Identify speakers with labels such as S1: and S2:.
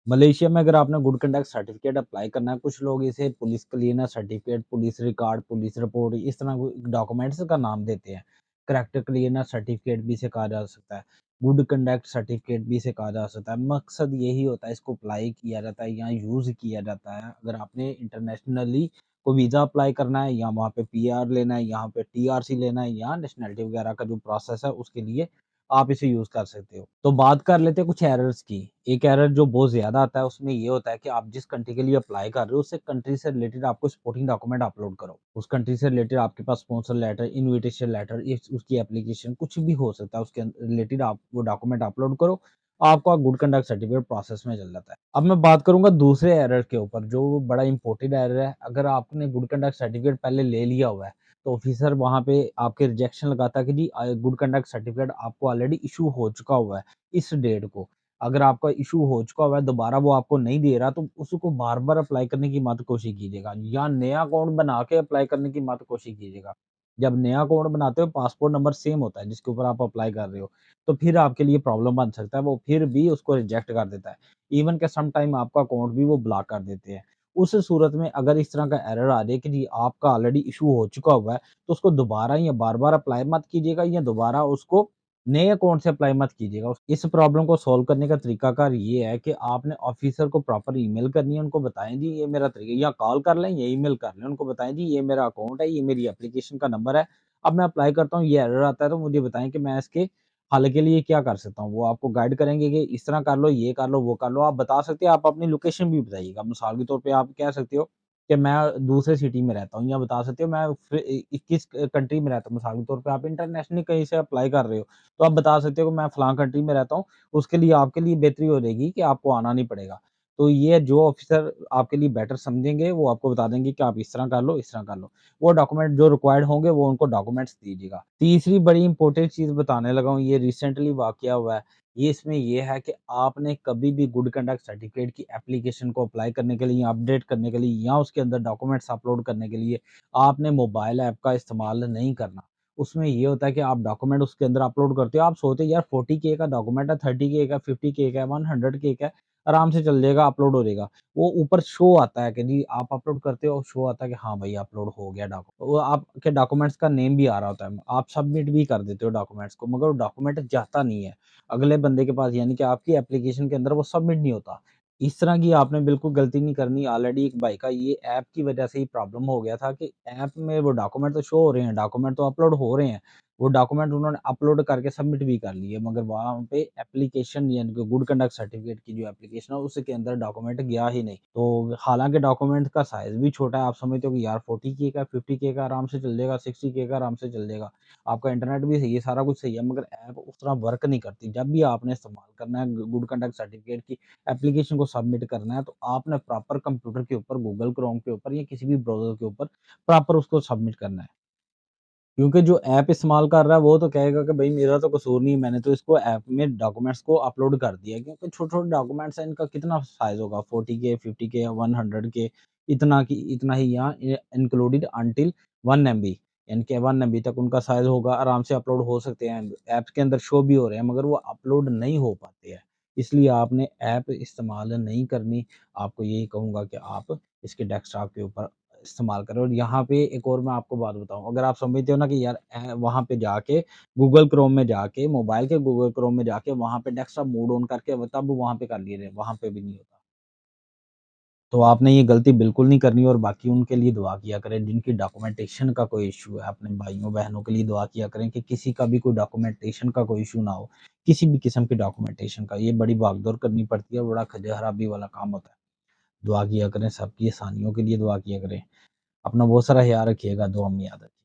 S1: Malaysia में अगर आपने गुड कंडक्ट सर्टिफिकेट अप्लाई करना है, कुछ लोग इसे police cleaner certificate, police record, police report इस तरह डॉक्यूमेंट्स का नाम देते हैं। करैक्टर क्लीनर सर्टिफिकेट भी इसे कहा जा सकता है। गुड कंडक्ट सर्टिफिकेट भी इसे कहा जा सकता है। मकसद यही होता है, इसको अप्लाई किया जाता है या यूज़ किया जाता है। अगर आपने इंटरनेशनली कोई वीज़ा अप्लाई करना है या वहाँ पे पीआर लेना है, यहाँ पे टीआरसी लेना है या नेशनैलिटी वगैरह का जो प्रोसेस है उसके लिए आप इसे यूज़ कर सकते हो। तो बात कर लेते हैं कुछ एरर्स की। एक एरर जो बहुत ज़्यादा आता है उसमें ये होता है कि आप जिस कंट्री के लिए अप्लाई कर रहे हो, उस कंट्री से रिलेटेड आपको सपोर्टिंग डॉक्यूमेंट अपलोड करो। उस कंट्री से रिलेटेड आपके पास स्पॉन्सर लेटर, इन्विटेशन लेटर, इस उसकी एप्लीकेशन कुछ भी हो सकता है, उसके रिलेटेड आप वो डॉक्यूमेंट अपलोड करो, आपका गुड कंडक्ट सर्टिफिकेट प्रोसेस में चल जाता है। अब मैं बात करूँगा दूसरे एरर के ऊपर, जो बड़ा इंपॉर्टेंट एरर है। अगर आपने गुड कंडक्ट सर्टिफिकेट पहले ले लिया हुआ है, तो ऑफिसर वहाँ पे आपके रिजेक्शन लगाता है कि जी गुड कंडक्ट सर्टिफिकेट आपको ऑलरेडी इश्यू हो चुका हुआ है इस डेट को। अगर आपका इश्यू हो चुका हुआ है, दोबारा वो आपको नहीं दे रहा, तो उसको बार-बार अप्लाई करने की मत कोशिश कीजिएगा या नया अकाउंट बना के अप्लाई करने की मत कोशिश कीजिएगा। जब नया अकाउंट बनाते हो, पासपोर्ट नंबर सेम होता है जिसके ऊपर आप अप्लाई कर रहे हो, तो फिर आपके लिए प्रॉब्लम बन सकता है, वो फिर भी उसको रिजेक्ट कर देता है। इवन के सम टाइम आपका अकाउंट भी वो ब्लॉक कर देते हैं। उस सूरत में अगर इस तरह का एरर आ जाए कि जी आपका ऑलरेडी इश्यू हो चुका हुआ है, तो उसको दोबारा या बार-बार अप्लाई मत कीजिएगा या दोबारा उसको नए अकाउंट से अप्लाई मत कीजिएगा। इस प्रॉब्लम को सॉल्व करने का तरीकाकार ये है कि आपने ऑफ़िसर को प्रॉपर ईमेल करनी है, उनको बताएँ जी ये मेरा तरीका, या कॉल कर लें या ईमेल कर लें। उनको बताएँ जी ये मेरा अकाउंट है, ये मेरी एप्लीकेशन का नंबर है। अब मैं अप्लाई करता हूँ, ये एरर आता है तो मुझे बताएँ कि मैं इसके हल के लिए क्या कर सकता हूँ। वो आपको गाइड करेंगे कि इस तरह कर लो, ये कर लो, वो कर लो। आप बता सकते हैं, आप अपनी लोकेशन भी बताइएगा। मिसाल के तौर पे आप कह सकते हो कि मैं दूसरे सिटी में रहता हूँ, या बता सकते हो मैं किस कंट्री में रहता हूँ। मिसाल के तौर पे आप इंटरनेशनली कहीं से अप्लाई कर रहे हो, तो आप बता सकते हो कि मैं फलाँ कंट्री में रहता हूँ। उसके लिए आपके लिए बेहतरी हो जाएगी कि आपको आना नहीं पड़ेगा। तो ये जो ऑफ़िसर आपके लिए बेटर समझेंगे, वो आपको बता देंगे कि आप इस तरह कर लो, इस तरह कर लो। वो डॉक्यूमेंट जो रिक्वायर्ड होंगे, वो उनको डॉक्यूमेंट्स दीजिएगा। तीसरी बड़ी इंपॉर्टेंट चीज़ बताने लगा हूँ, ये रिसेंटली वाक़या हुआ है। ये है कि आपने कभी भी गुड कंडक्ट सर्टिफिकेट की एप्लीकेशन को अप्लाई करने के लिए या अपडेट करने के लिए या उसके अंदर डॉक्यूमेंट्स अपलोड करने के लिए आपने मोबाइल ऐप का इस्तेमाल नहीं करना। उसमें ये होता है कि आप डॉक्यूमेंट उसके अंदर अपलोड करते हो, आप सोचते हो यार 40K का डॉक्यूमेंट है, 30K का, 50K का है, 100K का है, आराम से चल जाएगा, अपलोड हो जाएगा। वो ऊपर शो आता है कि जी आप अपलोड करते हो, शो आता है कि हाँ भाई अपलोड हो गया वो आपके डॉक्यूमेंट्स का नेम भी आ रहा होता है। आप सबमिट भी कर देते हो डॉक्यूमेंट्स को, मगर वो डॉक्यूमेंट जाता नहीं है अगले बंदे के पास, यानी कि आपकी एप्लीकेशन के अंदर वो सबमिट नहीं होता। इस तरह की आपने बिल्कुल गलती नहीं करनी। ऑलरेडी एक भाई का ये ऐप की वजह से ही प्रॉब्लम हो गया था कि ऐप में वो डॉक्यूमेंट तो शो हो रहे हैं, डॉक्यूमेंट तो अपलोड हो रहे हैं। वो डॉक्यूमेंट उन्होंने अपलोड करके सबमिट भी कर लिए, मगर वहाँ पे एप्लीकेशन यानी कि गुड कंडक्ट सर्टिफिकेट की जो एप्लीकेशन है उसके अंदर डॉक्यूमेंट गया ही नहीं। तो हालाँकि डॉक्यूमेंट का साइज़ भी छोटा है, आप समझते हो कि यार 40K का, 50K का आराम से चल जाएगा, 60K का आराम से चल जाएगा। आपका इंटरनेट भी सही है, सारा कुछ सही है, मगर ऐप उस तरह वर्क नहीं करती। जब भी आपने इस्तेमाल करना है गुड कंडक्ट सर्टिफिकेट की एप्लीकेशन को सबमिट करना है, तो आपने प्रॉपर कंप्यूटर के ऊपर, गूगल क्रोम के ऊपर या किसी भी ब्राउज़र के ऊपर प्रॉपर उसको सबमिट करना है। क्योंकि जो ऐप इस्तेमाल कर रहा है वो तो कहेगा कि भई मेरा तो कसूर नहीं है, मैंने तो इसको ऐप में डॉक्यूमेंट्स को अपलोड कर दिया है, क्योंकि छोटे-छोटे डॉक्यूमेंट्स हैं, इनका कितना साइज़ होगा 40K, 50K या 100K, इतना ही यहाँ इंक्लूडेड अंटिल 1 एमबी, यानी कि 1 एमबी तक उनका साइज़ होगा, आराम से अपलोड हो सकते हैं। ऐप्स के अंदर शो भी हो रहे हैं, मगर वो अपलोड नहीं हो पाते हैं। इसलिए आपने ऐप इस्तेमाल नहीं करनी। आपको यही कहूँगा कि आप इसके डेस्कटॉप के ऊपर इस्तेमाल करें। और यहाँ पे एक और मैं आपको बात बताऊँ, अगर आप समझते हो ना कि यार वहाँ पे जाके गूगल क्रोम में जाके, मोबाइल के गूगल क्रोम में जाके वहाँ पे डेस्कटॉप मोड ऑन करके तब वहाँ पे कर लिए, वहाँ पे भी नहीं होता। तो आपने ये गलती बिल्कुल नहीं करनी, और बाकी उनके लिए दुआ किया करें जिनकी डॉक्यूमेंटेशन का कोई इश्यू है। अपने भाइयों-बहनों के लिए दुआ किया करें कि किसी का भी कोई डॉक्यूमेंटेशन का कोई इश्यू ना हो, किसी भी किस्म की डॉक्यूमेंटेशन का। ये बड़ी भाग-दौड़ करनी पड़ती है, बड़ा खजा-खराबी वाला काम होता है। दुआ किया करें, सबकी आसानियों के लिए दुआ किया करें। अपना बहुत सारा ख़्याल रखिएगा, दुआ में याद रखिए।